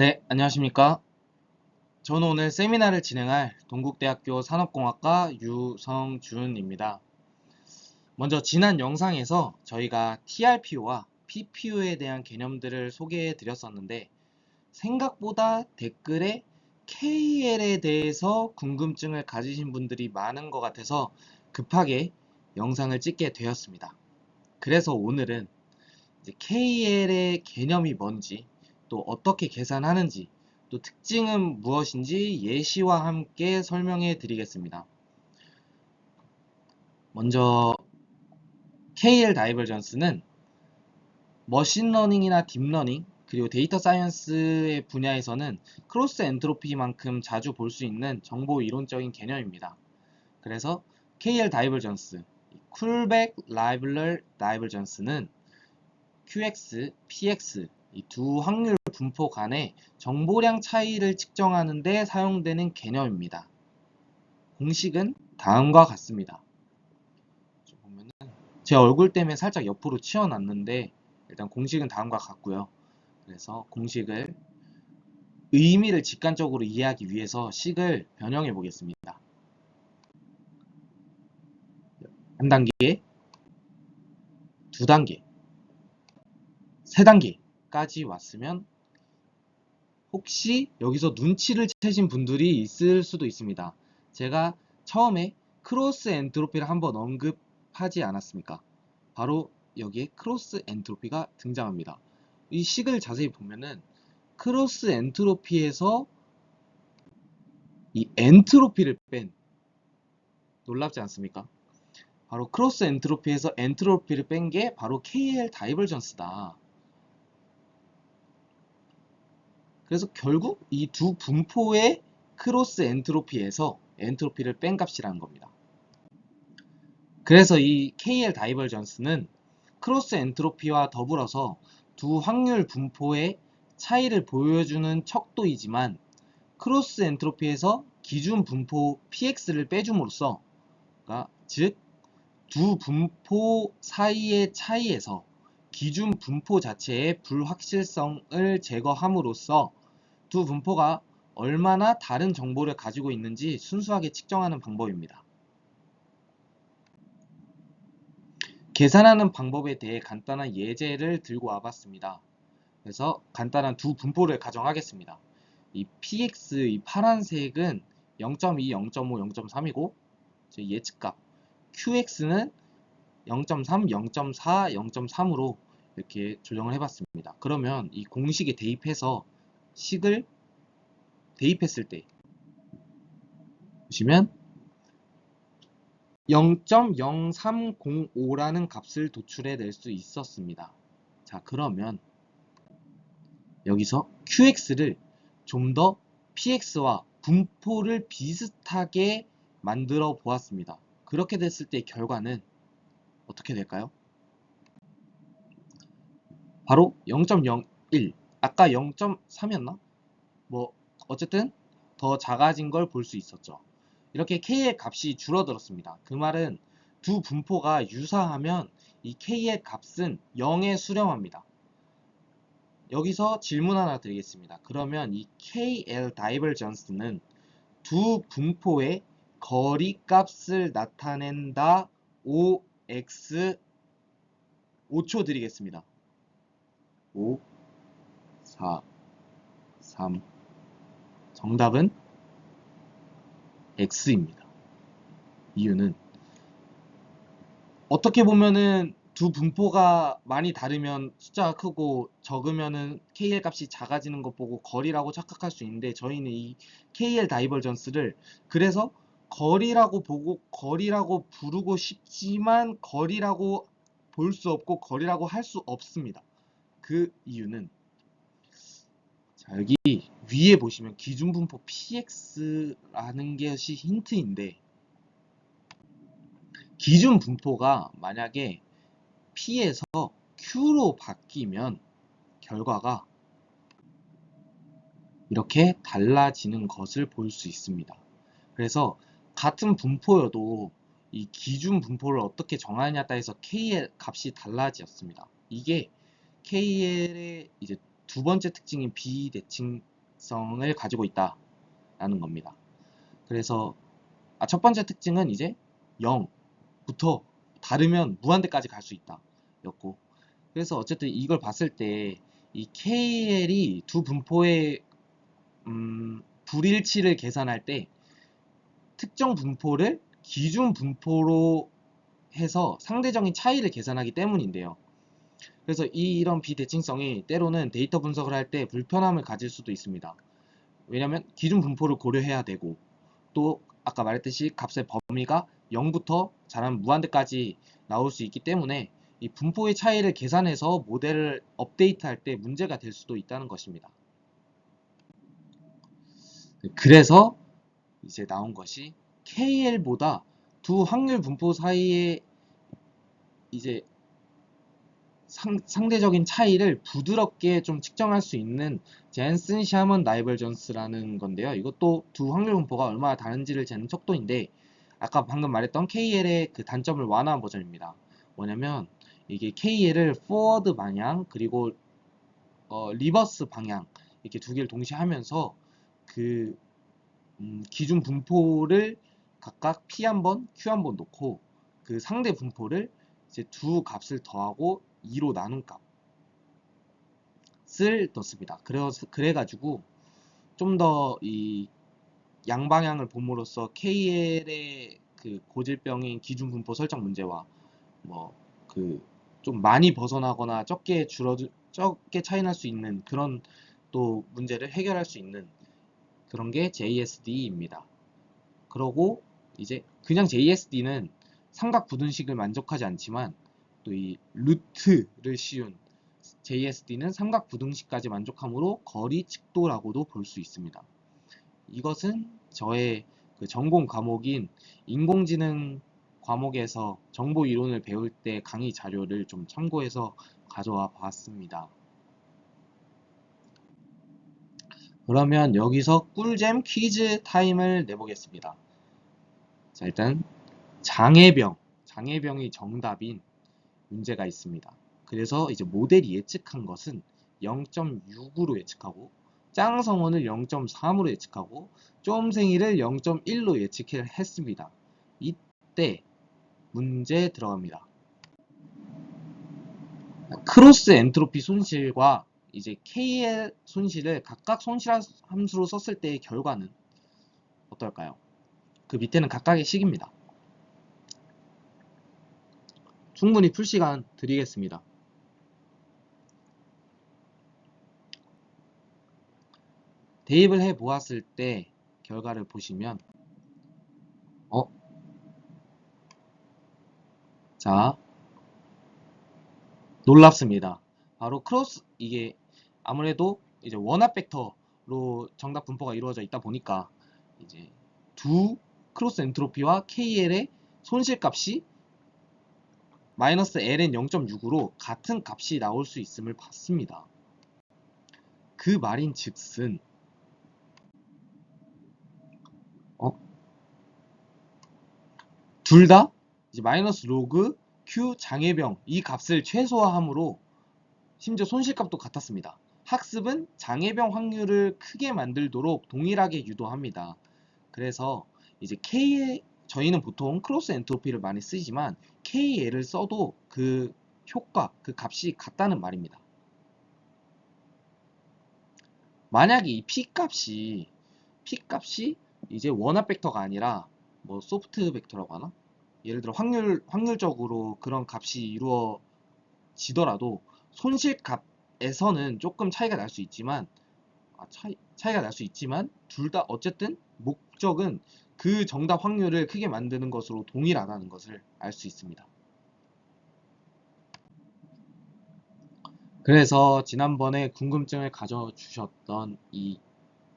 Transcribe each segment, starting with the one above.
네, 안녕하십니까. 저는 오늘 세미나를 진행할 동국대학교 산업공학과 유성준입니다. 먼저 지난 영상에서 저희가 TRPO와 PPO에 대한 개념들을 소개해 드렸었는데 생각보다 댓글에 KL에 대해서 궁금증을 가지신 분들이 많은 것 같아서 급하게 영상을 찍게 되었습니다. 그래서 오늘은 이제 KL의 개념이 뭔지, 또 어떻게 계산하는지, 또 특징은 무엇인지 예시와 함께 설명해 드리겠습니다. 먼저 KL 다이버전스는 머신러닝이나 딥러닝, 그리고 데이터 사이언스의 분야에서는 크로스 엔트로피만큼 자주 볼 수 있는 정보 이론적인 개념입니다. 그래서 KL 다이버전스, 쿨백 라이블럴 다이버전스는 QX, PX 이 두 확률 분포 간의 정보량 차이를 측정하는 데 사용되는 개념입니다. 공식은 다음과 같습니다. 제 얼굴 때문에 살짝 옆으로 치워놨는데 일단 공식은 다음과 같고요. 그래서 공식을 의미를 직관적으로 이해하기 위해서 식을 변형해 보겠습니다. 한 단계, 두 단계, 세 단계까지 왔으면 혹시 여기서 눈치를 채신 분들이 있을 수도 있습니다. 제가 처음에 크로스 엔트로피를 한번 언급하지 않았습니까? 바로 여기에 크로스 엔트로피가 등장합니다. 이 식을 자세히 보면은 크로스 엔트로피에서 이 엔트로피를 뺀, 놀랍지 않습니까? 바로 크로스 엔트로피에서 엔트로피를 뺀 게 바로 KL 다이버전스다. 그래서 결국 이 두 분포의 크로스 엔트로피에서 엔트로피를 뺀 값이라는 겁니다. 그래서 이 KL 다이버전스는 크로스 엔트로피와 더불어서 두 확률 분포의 차이를 보여주는 척도이지만 크로스 엔트로피에서 기준 분포 PX를 빼줌으로써, 그러니까 즉 두 분포 사이의 차이에서 기준 분포 자체의 불확실성을 제거함으로써 두 분포가 얼마나 다른 정보를 가지고 있는지 순수하게 측정하는 방법입니다. 계산하는 방법에 대해 간단한 예제를 들고 와봤습니다. 그래서 간단한 두 분포를 가정하겠습니다. 이 px, 이 파란색은 0.2, 0.5, 0.3이고 예측값 qx는 0.3, 0.4, 0.3으로 이렇게 조정을 해봤습니다. 그러면 이 공식에 대입해서 식을 대입했을 때 보시면 0.0305라는 값을 도출해 낼 수 있었습니다. 자, 그러면 여기서 QX를 좀 더 PX와 분포를 비슷하게 만들어 보았습니다. 그렇게 됐을 때 결과는 어떻게 될까요? 바로 0.01, 아까 0.3이었나? 뭐 어쨌든 더 작아진 걸 볼 수 있었죠. 이렇게 K의 값이 줄어들었습니다. 그 말은 두 분포가 유사하면 이 K의 값은 0에 수렴합니다. 여기서 질문 하나 드리겠습니다. 그러면 이 KL 다이버전스는 두 분포의 거리 값을 나타낸다. OX 5초 드리겠습니다. 5, 4, 3. 정답은 X입니다. 이유는 어떻게 보면은 두 분포가 많이 다르면 숫자가 크고 적으면은 KL 값이 작아지는 것 보고 거리라고 착각할 수 있는데 저희는 이 KL 다이버전스를 그래서 거리라고 보고 거리라고 부르고 싶지만 거리라고 볼 수 없고 거리라고 할 수 없습니다. 그 이유는 자, 여기 위에 보시면 기준분포 PX라는 것이 힌트인데 기준분포가 만약에 P에서 Q로 바뀌면 결과가 이렇게 달라지는 것을 볼 수 있습니다. 그래서 같은 분포여도 이 기준 분포를 어떻게 정하느냐에 따라서 KL 값이 달라졌습니다. 이게 KL의 이제 두 번째 특징인 비대칭 특성을 가지고 있다라는 겁니다. 그래서 첫 번째 특징은 이제 0부터 다르면 무한대까지 갈 수 있다 였고, 그래서 어쨌든 이걸 봤을 때 이 KL이 두 분포의 불일치를 계산할 때 특정 분포를 기준 분포로 해서 상대적인 차이를 계산하기 때문인데요. 그래서 이런 비대칭성이 때로는 데이터 분석을 할 때 불편함을 가질 수도 있습니다. 왜냐하면 기준 분포를 고려해야 되고, 또 아까 말했듯이 값의 범위가 0부터 자라면 무한대까지 나올 수 있기 때문에 이 분포의 차이를 계산해서 모델을 업데이트할 때 문제가 될 수도 있다는 것입니다. 그래서 이제 나온 것이 KL보다 두 확률 분포 사이에 이제 상대적인 차이를 부드럽게 좀 측정할 수 있는 젠슨 샤먼 다이버전스라는 건데요. 이것도 두 확률 분포가 얼마나 다른지를 재는 척도인데, 아까 방금 말했던 KL의 그 단점을 완화한 버전입니다. 뭐냐면 이게 KL을 포워드 방향 그리고 리버스 방향 이렇게 두 개를 동시에 하면서 그 기준 분포를 각각 P 한 번, Q 한 번 놓고 그 상대 분포를 이제 두 값을 더하고 2로 나눈 값을 넣습니다. 그래가지고 좀 더 이 양방향을 봄으로써 KL의 그 고질병인 기준 분포 설정 문제와 뭐 그 좀 많이 벗어나거나 적게 차이 날 수 있는 그런 또 문제를 해결할 수 있는 그런 게 JSD입니다. 그러고 이제 그냥 JSD는 삼각 부등식을 만족하지 않지만 또 이 루트를 씌운 JSD는 삼각 부등식까지 만족하므로 거리 측도라고도 볼 수 있습니다. 이것은 저의 그 전공 과목인 인공지능 과목에서 정보 이론을 배울 때 강의 자료를 좀 참고해서 가져와 봤습니다. 그러면 여기서 꿀잼 퀴즈 타임을 내보겠습니다. 자, 일단 장애병이 정답인 문제가 있습니다. 그래서 이제 모델이 예측한 것은 0.6으로 예측하고, 짱성원을 0.3으로 예측하고, 쫌생이를 0.1로 예측했습니다. 이때 문제 들어갑니다. 크로스 엔트로피 손실과 이제 KL 손실을 각각 손실 함수로 썼을 때의 결과는 어떨까요? 그 밑에는 각각의 식입니다. 충분히 풀 시간 드리겠습니다. 대입을 해 보았을 때 결과를 보시면 자, 놀랍습니다. 바로 이게 아무래도 이제 원합 벡터로 정답 분포가 이루어져 있다 보니까 이제 두 크로스 엔트로피와 KL의 손실값이 마이너스 ln 0.6으로 같은 값이 나올 수 있음을 봤습니다. 그 말인 즉슨 둘 다 이제 마이너스 로그 Q 장애병 이 값을 최소화함으로 심지어 손실값도 같았습니다. 학습은 장애병 확률을 크게 만들도록 동일하게 유도합니다. 그래서 이제 저희는 보통 크로스 엔트로피를 많이 쓰지만 KL을 써도 그 효과, 그 값이 같다는 말입니다. 만약에 이 P값이 이제 원합 벡터가 아니라 뭐 소프트 벡터라고 하나? 예를 들어 확률적으로 그런 값이 이루어지더라도 손실값에서는 조금 차이가 날 수 있지만 차이가 날 수 있지만 둘 다 어쨌든 목적은 그 정답 확률을 크게 만드는 것으로 동일하다는 것을 알 수 있습니다. 그래서 지난번에 궁금증을 가져주셨던 이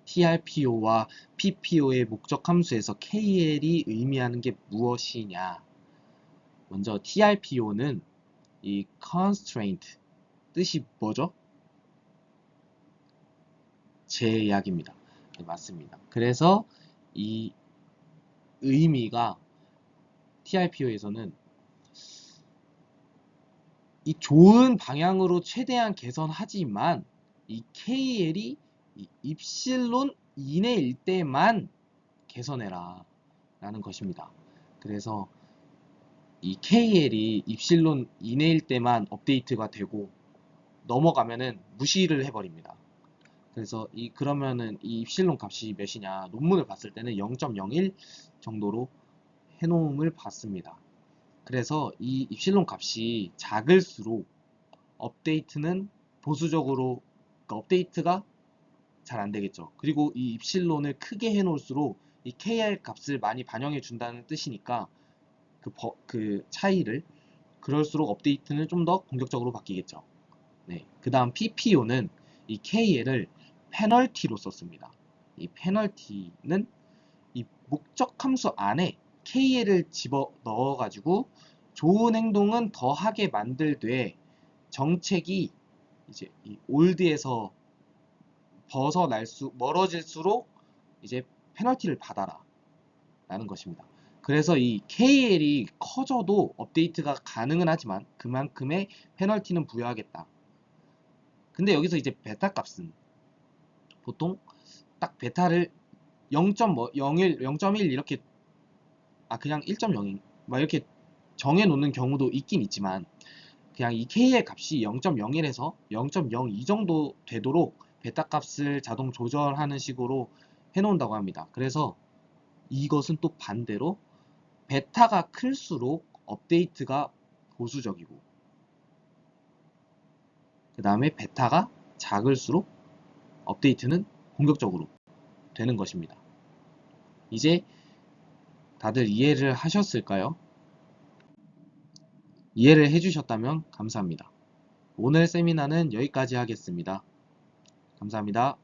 TRPO와 PPO의 목적 함수에서 KL이 의미하는 게 무엇이냐? 먼저 TRPO는 이 constraint 뜻이 뭐죠? 제약입니다. 네, 맞습니다. 그래서 이 의미가 TRPO에서는 이 좋은 방향으로 최대한 개선하지만 이 KL이 이 입실론 이내일 때만 개선해라 라는 것입니다. 그래서 이 KL이 입실론 이내일 때만 업데이트가 되고 넘어가면은 무시를 해버립니다. 그래서 그러면은 이 입실론 값이 몇이냐, 논문을 봤을 때는 0.01 정도로 해놓음을 봤습니다. 그래서 이 입실론 값이 작을수록 업데이트는 보수적으로, 그러니까 업데이트가 잘 안되겠죠. 그리고 이 입실론을 크게 해놓을수록 이 KR 값을 많이 반영해 준다는 뜻이니까 그 차이를, 그럴수록 업데이트는 좀 더 공격적으로 바뀌겠죠. 네. 그 다음 PPO는 이 KL을 페널티로 썼습니다. 이 페널티는 이 목적 함수 안에 KL을 집어 넣어가지고 좋은 행동은 더 하게 만들되 정책이 이제 이 올드에서 멀어질수록 이제 페널티를 받아라 라는 것입니다. 그래서 이 KL이 커져도 업데이트가 가능은 하지만 그만큼의 페널티는 부여하겠다. 근데 여기서 이제 베타 값은 보통 딱 베타를 0.01, 0.1 이렇게, 그냥 1.0 막 이렇게 정해 놓는 경우도 있긴 있지만, 그냥 이 KL 값이 0.01에서 0.02 정도 되도록 베타 값을 자동 조절하는 식으로 해 놓는다고 합니다. 그래서 이것은 또 반대로 베타가 클수록 업데이트가 보수적이고, 그 다음에 베타가 작을수록 업데이트는 공격적으로 되는 것입니다. 이제 다들 이해를 하셨을까요? 이해를 해주셨다면 감사합니다. 오늘 세미나는 여기까지 하겠습니다. 감사합니다.